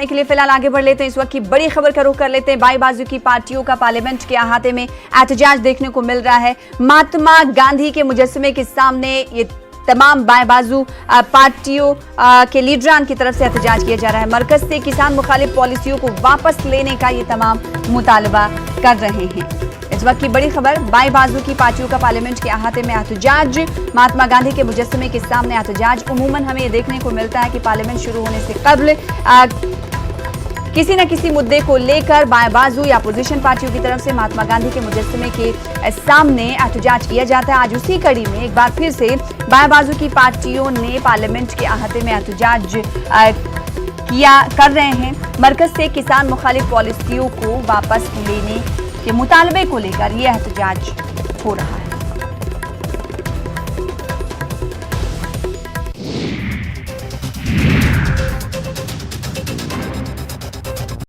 के लिए फिलहाल आगे बढ़ लेते हैं। इस वक्त की बड़ी खबर का रुख कर लेते हैं। बाई बाजू की पार्टियों का पार्लियामेंट के अहाते में एहतजाज देखने को मिल रहा है। महात्मा गांधी के मुजस्समे के सामने ये तमाम बाएं बाजू पार्टियों के लीडरान की तरफ से एहतजाज किया जा रहा है। मरकज से किसान मुखालिफ पॉलिसियों को वापस लेने का ये तमाम मुतालबा कर रहे हैं। इस वक्त की बड़ी खबर, बाएं बाजू की पार्टियों का पार्लियामेंट के अहाते में एहतजाज। महात्मा गांधी के मुजस्समे के सामने एहतजाज। उमूमन हमें ये देखने को मिलता है कि पार्लियामेंट शुरू होने से कबल किसी न किसी मुद्दे को लेकर बाएं बाजू या अपोजिशन पार्टियों की तरफ से महात्मा गांधी के मुजस्समे के सामने एहतजाज किया जाता है। आज उसी कड़ी में एक बार फिर से बाएं बाजू की पार्टियों ने पार्लियामेंट के अहाते में एहतजाज कर रहे हैं। मरकज से किसान मुखालिफ पॉलिसियों को वापस लेने के मुतालबे को लेकर यह एहतजाज हो रहा है।